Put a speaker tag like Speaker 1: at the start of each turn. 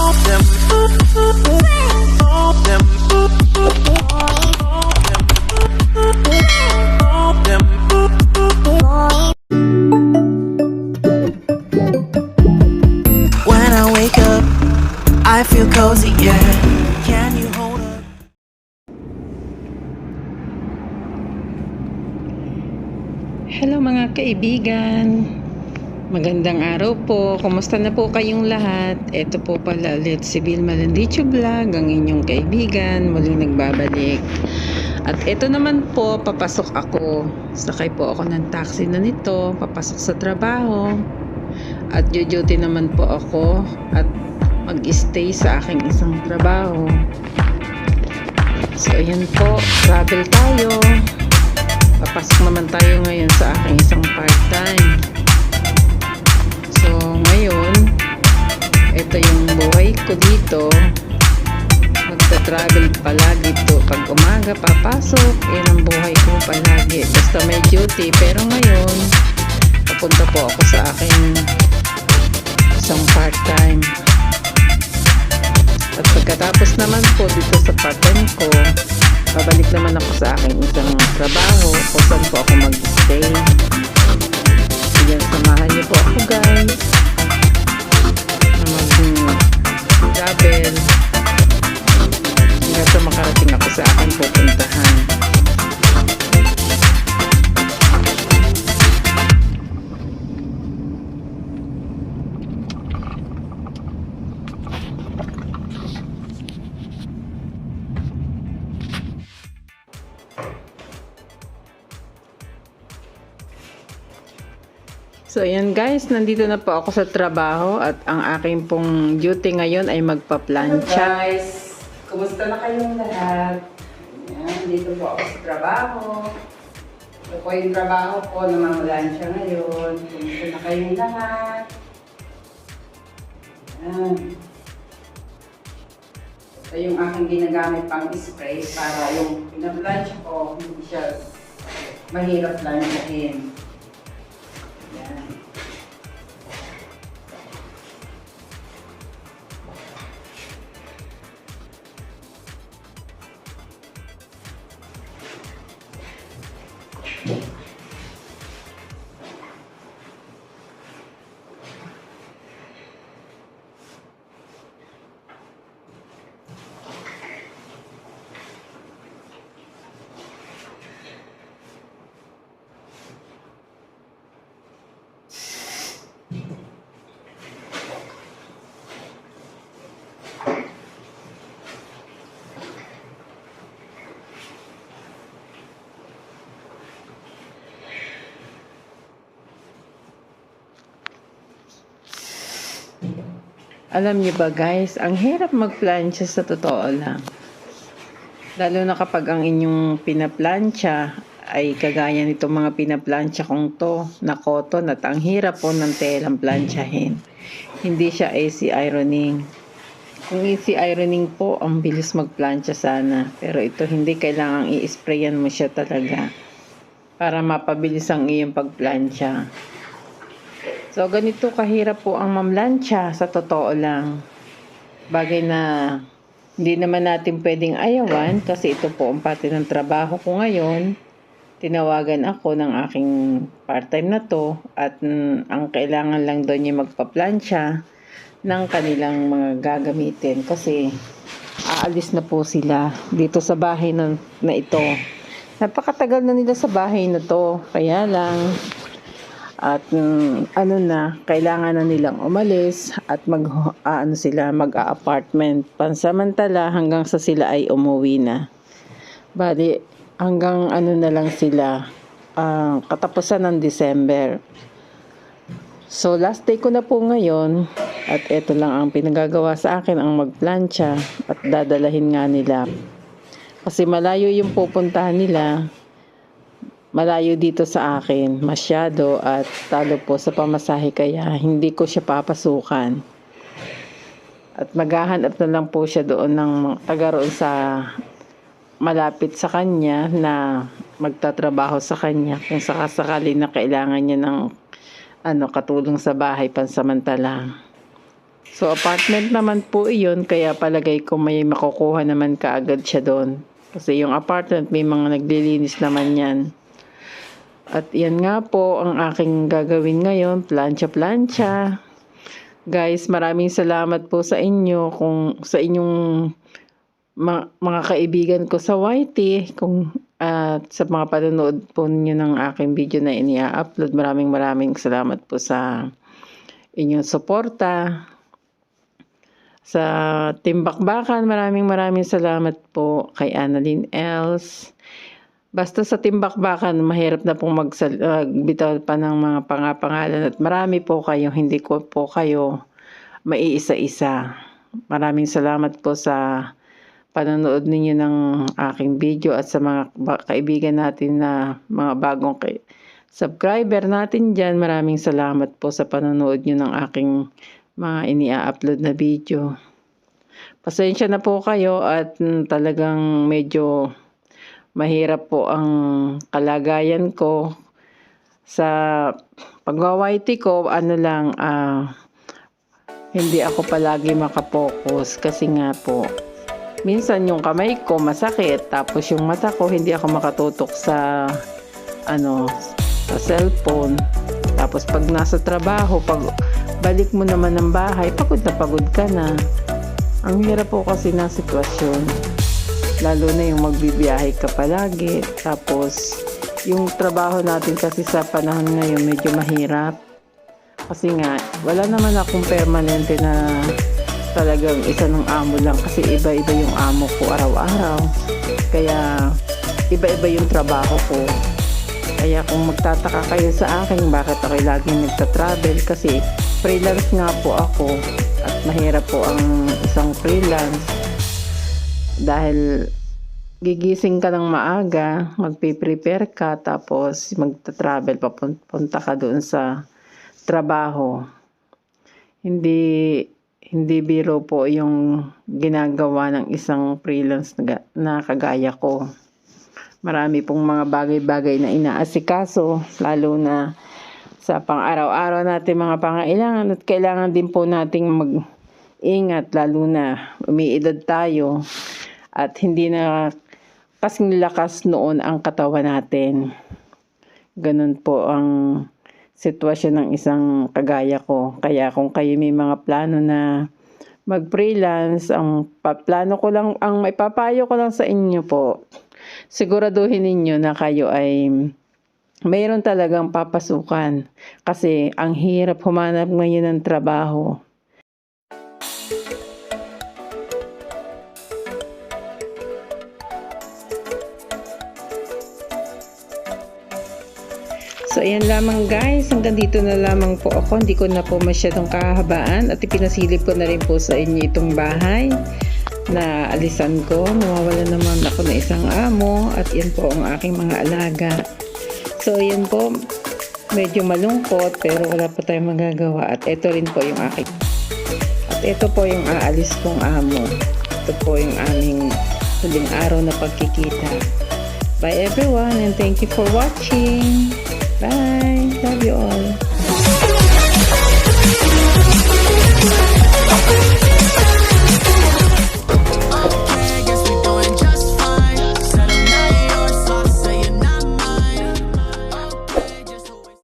Speaker 1: When I wake up, I feel cozy, yeah. Can you hold up?
Speaker 2: Hello mga kaibigan, magandang araw po. Kumusta na po kayong lahat? Ito po pala ulit si Bill Malandicho Vlog, ang inyong kaibigan, muling nagbabalik. At ito naman po, papasok ako. Sakay po ako ng taxi na nito, papasok sa trabaho. At duty naman po ako at mag-stay sa aking isang trabaho. So ayan po, travel tayo. Papasok naman tayo ngayon sa aking isang part-time. So ngayon, ito yung buhay ko dito. Magta-travel palagi to. Pag umaga papasok, yan ang buhay ko palagi. Basta may duty. Pero ngayon, papunta po ako sa aking isang part-time. At pagkatapos naman po dito sa part-time ko, babalik naman ako sa aking isang trabaho kung saan po ako mag-stay. Ayan, samahan niyo po ako guys na mag-travel hanggang sa makarating ako sa aking pupuntahan. So ayan guys, nandito na po ako sa trabaho at ang aking pong duty ngayon ay magpa-plancha. Hello guys, kumusta na kayong lahat? Ayan, dito po ako sa trabaho. Ito po yung trabaho ko na mamalansya ngayon. Kumusta na kayong lahat? Ayan. Ito yung aking ginagamit pang spray para yung pinaplansya ko hindi siya mahirap lansyahin. Yan. Alam niyo ba guys, ang hirap magplansya sa totoo lang. Lalo na kapag ang inyong pinaplansya ay kagaya nitong mga pinaplansya kong to na cotton at ang hirap po ng telang plansyahin. Hindi siya easy ironing. Kung easy ironing po, ang bilis magplansya sana. Pero ito hindi, kailangang i-sprayan mo siya talaga para mapabilis ang iyong pagplansya. So, ganito kahirap po ang mamlansya sa totoo lang. Bagay na hindi naman natin pwedeng ayawan kasi ito po ang pati ng trabaho ko ngayon. Tinawagan ako ng aking part-time na to at ang kailangan lang doon yung magpa-plansya ng kanilang mga gagamitin kasi aalis na po sila dito sa bahay na ito. Napakatagal na nila sa bahay na to. Kaya lang at kailangan na nilang umalis at mag-apartment pansamantala hanggang sa sila ay umuwi na. Bali, hanggang na lang sila, katapusan ng December. So, last day ko na po ngayon at ito lang ang pinagagawa sa akin, ang magplancha at dadalahin nga nila. Kasi malayo yung pupuntahan nila. Malayo dito sa akin, masyado at talo po sa pamasahe kaya hindi ko siya papasukan. At maghahanap na lang po siya doon ng taga roon sa malapit sa kanya na magtatrabaho sa kanya kung sakasakali na kailangan niya ng katulong sa bahay pansamantala. So, apartment naman po iyon, kaya palagay ko may makukuha naman kaagad siya doon. Kasi yung apartment, may mga naglilinis naman yan. At yan nga po ang aking gagawin ngayon, plancha-plancha. Guys, maraming salamat po sa inyo, kung sa inyong mga kaibigan ko sa YT, at sa mga panonood po ninyo ng aking video na inia-upload. Maraming salamat po sa inyong suporta. Sa Team Bakbakan, maraming salamat po kay Annalyn Els. Basta sa Team Bakbakan, mahirap na pong magbitaw pa ng mga pangalan at marami po kayo, hindi ko po kayo maiisa-isa. Maraming salamat po sa panonood ninyo ng aking video at sa mga kaibigan natin na mga bagong subscriber natin dyan. Maraming salamat po sa panonood nyo ng aking mga inia-upload na video. Pasensya na po kayo at talagang medyo mahirap po ang kalagayan ko. Sa pag-YT ko, hindi ako palagi makapokus kasi nga po, minsan yung kamay ko masakit, tapos yung mata ko hindi ako makatutok sa cellphone. Tapos pag nasa trabaho, pag balik mo naman ng bahay, pagod ka na. Ang hirap po kasi ng sitwasyon. Lalo na yung magbibiyahe ka palagi. Tapos yung trabaho natin kasi sa panahon ngayon medyo mahirap. Kasi nga, wala naman akong permanente na talagang isa ng amo lang kasi iba-iba yung amo ko araw-araw. Kaya iba-iba yung trabaho ko. Kaya kung magtataka kayo sa akin bakit ako laging nagta-travel, kasi freelance nga po ako at mahirap po ang isang freelance dahil gigising ka ng maaga, magpe-prepare ka, tapos magta-travel, papunta ka doon sa trabaho. Hindi biro po yung ginagawa ng isang freelance na kagaya ko. Marami pong mga bagay-bagay na inaasikaso, lalo na sa pang-araw-araw natin mga pangailangan, at kailangan din po nating mag-ingat, lalo na umiidad tayo at hindi na kasing lakas noon ang katawan natin. Ganun po ang sitwasyon ng isang kagaya ko. Kaya kung kayo may mga plano na mag-freelance, ang maipapayo ko lang sa inyo po, siguraduhin ninyo na kayo ay mayroon talagang papasukan. Kasi ang hirap humanap ngayon ng trabaho. So, ayan lamang guys. Hanggang dito na lamang po ako. Hindi ko na po masyadong kahabaan at ipinasilip ko na rin po sa inyo itong bahay na alisan ko. Nawawala naman ako na isang amo at yan po ang aking mga alaga. So, ayan po. Medyo malungkot pero wala pa tayong magagawa. At ito rin po yung aking. At ito po yung aalis kong amo. Ito po yung aming huling araw na pagkikita. Bye everyone and thank you for watching. Bye. Love you all.